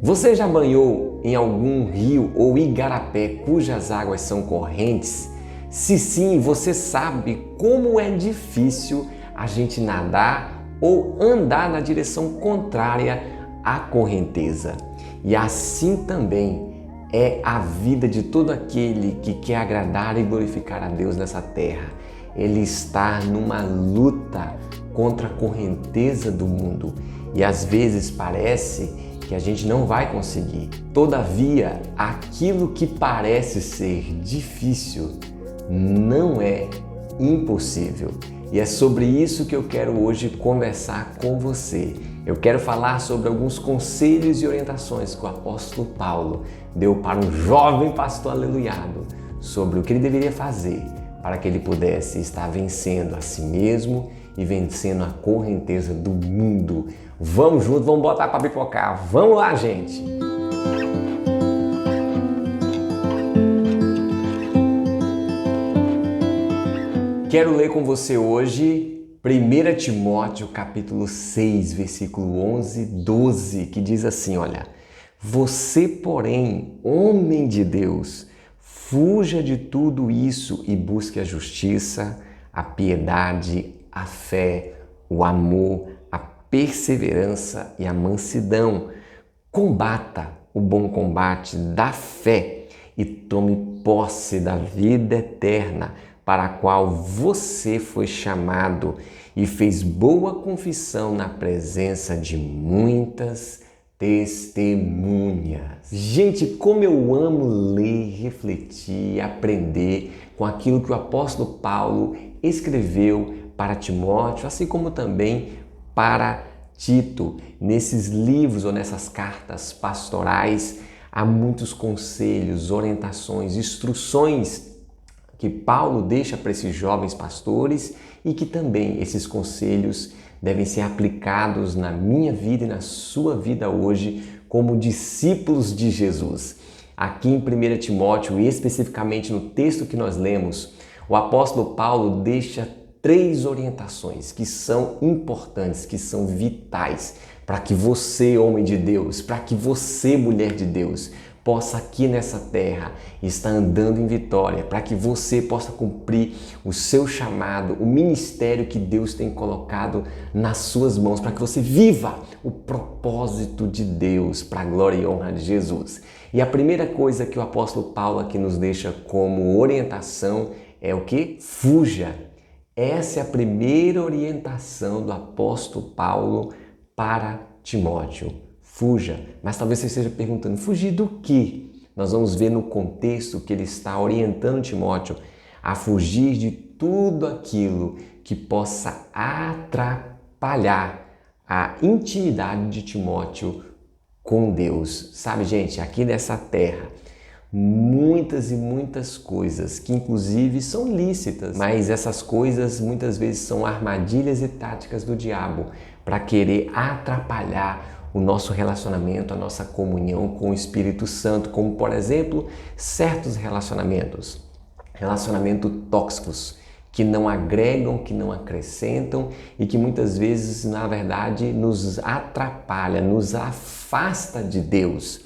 Você já banhou em algum rio ou igarapé cujas águas são correntes? Se sim, você sabe como é difícil a gente nadar ou andar na direção contrária à correnteza. E assim também é a vida de todo aquele que quer agradar e glorificar a Deus nessa terra. Ele está numa luta contra a correnteza do mundo e às vezes parece que a gente não vai conseguir. Todavia, aquilo que parece ser difícil não é impossível. E é sobre isso que eu quero hoje conversar com você. Eu quero falar sobre alguns conselhos e orientações que o apóstolo Paulo deu para um jovem pastor aleluiado sobre o que ele deveria fazer para que ele pudesse estar vencendo a si mesmo e vencendo a correnteza do mundo. Vamos junto, vamos botar para pipocar. Vamos lá, gente! Quero ler com você hoje 1 Timóteo capítulo 6, versículo 11, 12, que diz assim, olha: Você, porém, homem de Deus, fuja de tudo isso e busque a justiça, a piedade, a fé, o amor, a perseverança e a mansidão. Combata o bom combate da fé e tome posse da vida eterna, para a qual você foi chamado e fez boa confissão na presença de muitas testemunhas. Gente, como eu amo ler, refletir, aprender com aquilo que o apóstolo Paulo escreveu para Timóteo, assim como também para Tito. Nesses livros ou nessas cartas pastorais há muitos conselhos, orientações, instruções que Paulo deixa para esses jovens pastores e que também esses conselhos devem ser aplicados na minha vida e na sua vida hoje como discípulos de Jesus. Aqui em 1 Timóteo, e especificamente no texto que nós lemos, o apóstolo Paulo deixa 3 orientações que são importantes, que são vitais para que você, homem de Deus, para que você, mulher de Deus, possa aqui nessa terra estar andando em vitória, para que você possa cumprir o seu chamado, o ministério que Deus tem colocado nas suas mãos, para que você viva o propósito de Deus para a glória e honra de Jesus. E a primeira coisa que o apóstolo Paulo aqui nos deixa como orientação é o que? Fuja. Essa é a primeira orientação do apóstolo Paulo para Timóteo. Fuja, mas talvez você esteja perguntando, fugir do quê? Nós vamos ver no contexto que ele está orientando Timóteo a fugir de tudo aquilo que possa atrapalhar a intimidade de Timóteo com Deus. Sabe, gente, aqui nessa terra, muitas e muitas coisas que inclusive são lícitas, mas essas coisas muitas vezes são armadilhas e táticas do diabo para querer atrapalhar o nosso relacionamento, a nossa comunhão com o Espírito Santo, como por exemplo, certos relacionamentos tóxicos, que não agregam, que não acrescentam e que muitas vezes, na verdade, nos atrapalha, nos afasta de Deus.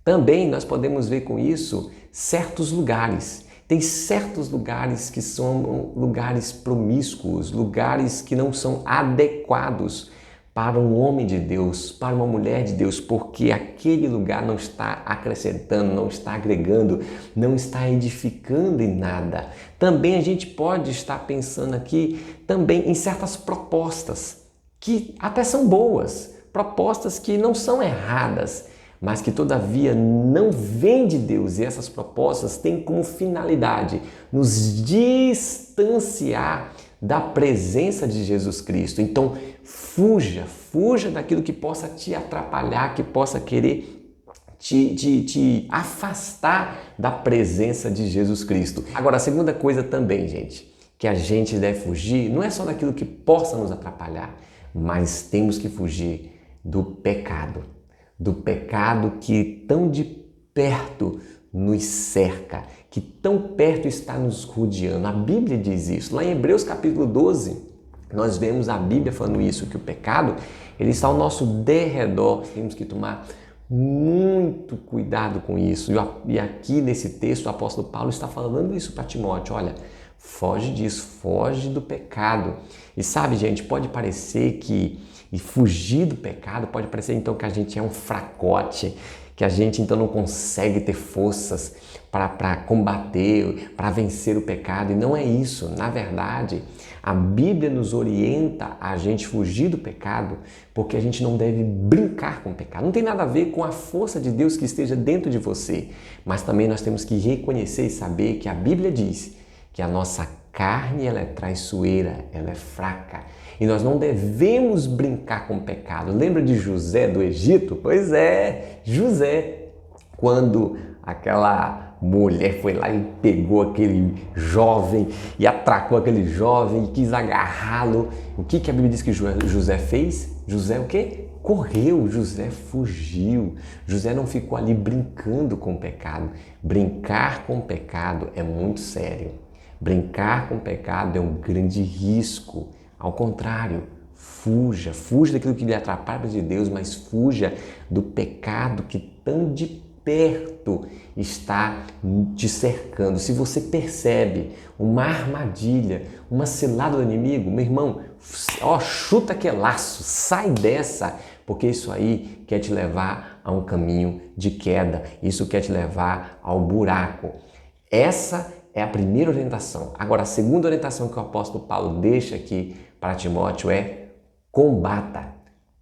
Também nós podemos ver com isso certos lugares. Tem certos lugares que são lugares promíscuos, lugares que não são adequados para um homem de Deus, para uma mulher de Deus, porque aquele lugar não está acrescentando, não está agregando, não está edificando em nada. Também a gente pode estar pensando aqui também em certas propostas que até são boas, propostas que não são erradas, mas que todavia não vêm de Deus, e essas propostas têm como finalidade nos distanciar da presença de Jesus Cristo. Então, fuja daquilo que possa te atrapalhar, que possa querer te afastar da presença de Jesus Cristo. Agora, a segunda coisa também, gente, que a gente deve fugir, não é só daquilo que possa nos atrapalhar, mas temos que fugir do pecado que tão de perto nos cerca, que tão perto está nos rodeando. A Bíblia diz isso. Lá em Hebreus capítulo 12, nós vemos a Bíblia falando isso, que o pecado ele está ao nosso derredor. Temos que tomar Muito cuidado com isso. E aqui nesse texto o apóstolo Paulo está falando isso para Timóteo. Olha, foge disso, foge do pecado. E sabe, gente, pode parecer que e fugir do pecado pode parecer então que a gente é um fracote, que a gente então não consegue ter forças para combater, para vencer o pecado. E não é isso. Na verdade, a Bíblia nos orienta a gente fugir do pecado porque a gente não deve brincar com o pecado. Não tem nada a ver com a força de Deus que esteja dentro de você, mas também nós temos que reconhecer e saber que a Bíblia diz que a nossa carne ela é traiçoeira, ela é fraca. E nós não devemos brincar com o pecado. Lembra de José do Egito? Pois é, José, quando aquela mulher foi lá e pegou aquele jovem e atracou aquele jovem e quis agarrá-lo. O que a Bíblia diz que José fez? José o quê? Correu, José fugiu. José não ficou ali brincando com o pecado. Brincar com o pecado é muito sério. Brincar com o pecado é um grande risco. Ao contrário, fuja daquilo que lhe atrapalha de Deus, mas fuja do pecado que tão de perto está te cercando. Se você percebe uma armadilha, uma cilada do inimigo, meu irmão, chuta aquele laço, sai dessa, porque isso aí quer te levar a um caminho de queda, isso quer te levar ao buraco. Essa é a primeira orientação. Agora, a segunda orientação que o apóstolo Paulo deixa aqui para Timóteo é combata.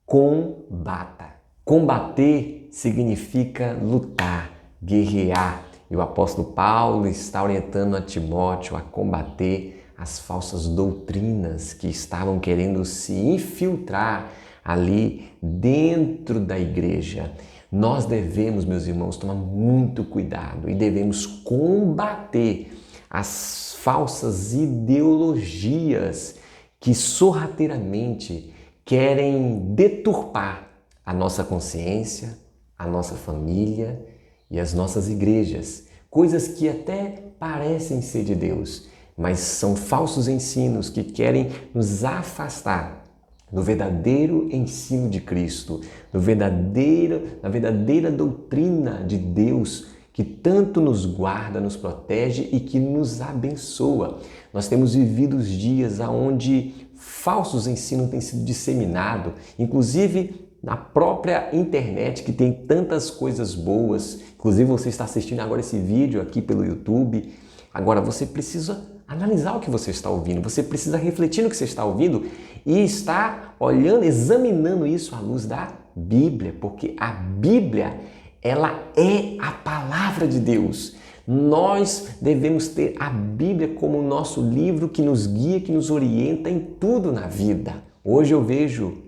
Combata. Combater significa lutar, guerrear. E o apóstolo Paulo está orientando a Timóteo a combater as falsas doutrinas que estavam querendo se infiltrar ali dentro da igreja. Nós devemos, meus irmãos, tomar muito cuidado e devemos combater as falsas ideologias que sorrateiramente querem deturpar a nossa consciência, a nossa família e as nossas igrejas. Coisas que até parecem ser de Deus, mas são falsos ensinos que querem nos afastar do verdadeiro ensino de Cristo, da verdadeira doutrina de Deus que tanto nos guarda, nos protege e que nos abençoa. Nós temos vivido os dias onde falsos ensinos têm sido disseminados, inclusive na própria internet, que tem tantas coisas boas. Inclusive você está assistindo agora esse vídeo aqui pelo YouTube. Agora você precisa analisar o que você está ouvindo, você precisa refletir no que você está ouvindo e estar olhando, examinando isso à luz da Bíblia, porque a Bíblia, ela é a palavra de Deus. Nós devemos ter a Bíblia como o nosso livro que nos guia, que nos orienta em tudo na vida. Hoje eu vejo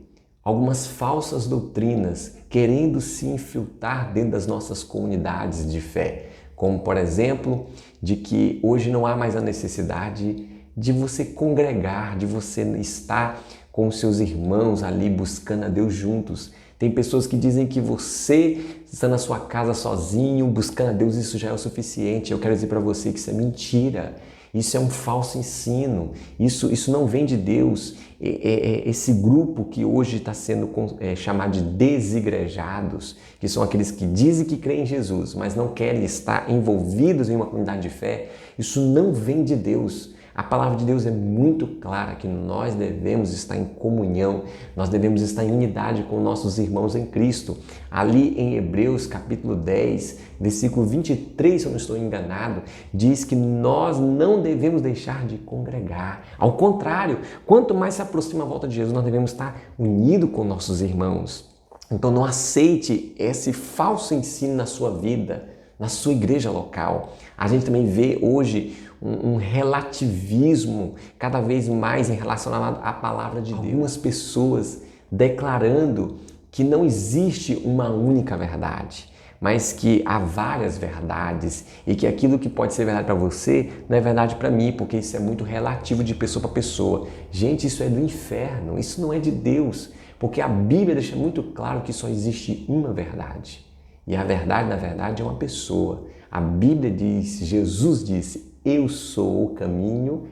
algumas falsas doutrinas querendo se infiltrar dentro das nossas comunidades de fé, como por exemplo, de que hoje não há mais a necessidade de você congregar, de você estar com os seus irmãos ali buscando a Deus juntos. Tem pessoas que dizem que você está na sua casa sozinho, buscando a Deus, isso já é o suficiente. Eu quero dizer para você que isso é mentira. Isso é um falso ensino, isso não vem de Deus. Esse grupo que hoje está sendo chamado de desigrejados, que são aqueles que dizem que creem em Jesus, mas não querem estar envolvidos em uma comunidade de fé, isso não vem de Deus. A palavra de Deus é muito clara que nós devemos estar em comunhão, nós devemos estar em unidade com nossos irmãos em Cristo. Ali em Hebreus capítulo 10, versículo 23, se eu não estou enganado, diz que nós não devemos deixar de congregar. Ao contrário, quanto mais se aproxima a volta de Jesus, nós devemos estar unidos com nossos irmãos. Então não aceite esse falso ensino na sua vida, na sua igreja local. A gente também vê hoje um relativismo cada vez mais em relação à palavra de Deus. Algumas pessoas declarando que não existe uma única verdade, mas que há várias verdades e que aquilo que pode ser verdade para você não é verdade para mim, porque isso é muito relativo de pessoa para pessoa. Gente, isso é do inferno, isso não é de Deus, porque a Bíblia deixa muito claro que só existe uma verdade. E a verdade, na verdade, é uma pessoa. A Bíblia diz, Jesus disse, eu sou o caminho,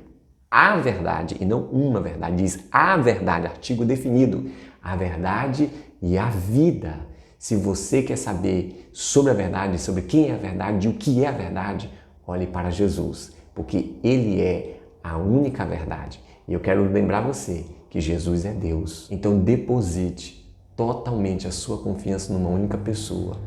a verdade, e não uma verdade, diz a verdade, artigo definido, a verdade e a vida. Se você quer saber sobre a verdade, sobre quem é a verdade e o que é a verdade, olhe para Jesus, porque Ele é a única verdade. E eu quero lembrar você que Jesus é Deus. Então deposite totalmente a sua confiança numa única pessoa,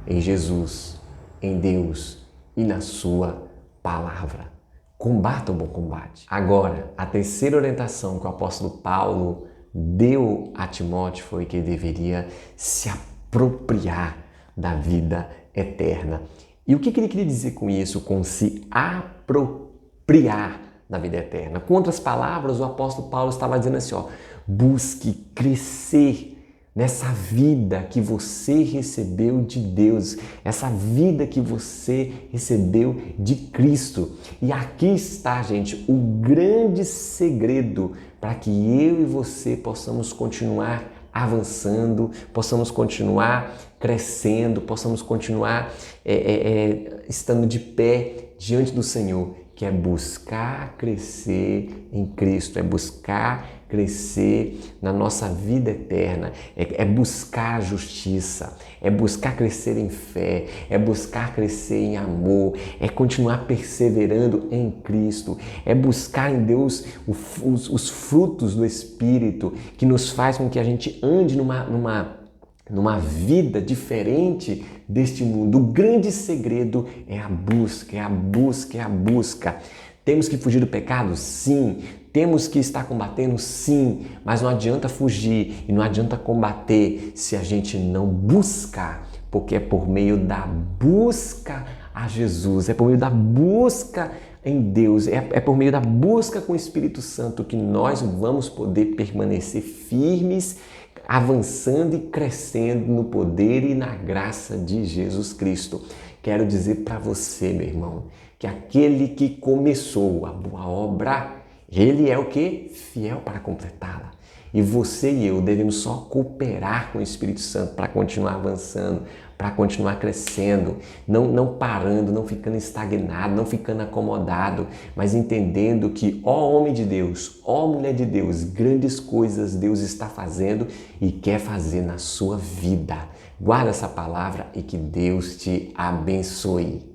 em Jesus, em Deus e na sua palavra. Combata o bom combate. Agora, a terceira orientação que o apóstolo Paulo deu a Timóteo foi que ele deveria se apropriar da vida eterna. E o que ele queria dizer com isso, com se apropriar da vida eterna? Com outras palavras, o apóstolo Paulo estava dizendo assim, busque crescer nessa vida que você recebeu de Deus, essa vida que você recebeu de Cristo. E aqui está, gente, o grande segredo para que eu e você possamos continuar avançando, possamos continuar crescendo, possamos continuar estando de pé diante do Senhor, que é buscar crescer em Cristo, é buscar crescer na nossa vida eterna, é buscar a justiça, é buscar crescer em fé, é buscar crescer em amor, é continuar perseverando em Cristo, é buscar em Deus os frutos do Espírito que nos faz com que a gente ande numa vida diferente deste mundo. O grande segredo é a busca, é a busca, é a busca. Temos que fugir do pecado? Sim. Temos que estar combatendo? Sim. Mas não adianta fugir e não adianta combater se a gente não buscar, porque é por meio da busca a Jesus, é por meio da busca em Deus, é por meio da busca com o Espírito Santo que nós vamos poder permanecer firmes, avançando e crescendo no poder e na graça de Jesus Cristo. Quero dizer para você, meu irmão, que aquele que começou a boa obra, ele é o quê? Fiel para completá-la. E você e eu devemos só cooperar com o Espírito Santo para continuar avançando, para continuar crescendo, não parando, não ficando estagnado, não ficando acomodado, mas entendendo que, ó homem de Deus, ó mulher de Deus, grandes coisas Deus está fazendo e quer fazer na sua vida. Guarda essa palavra e que Deus te abençoe.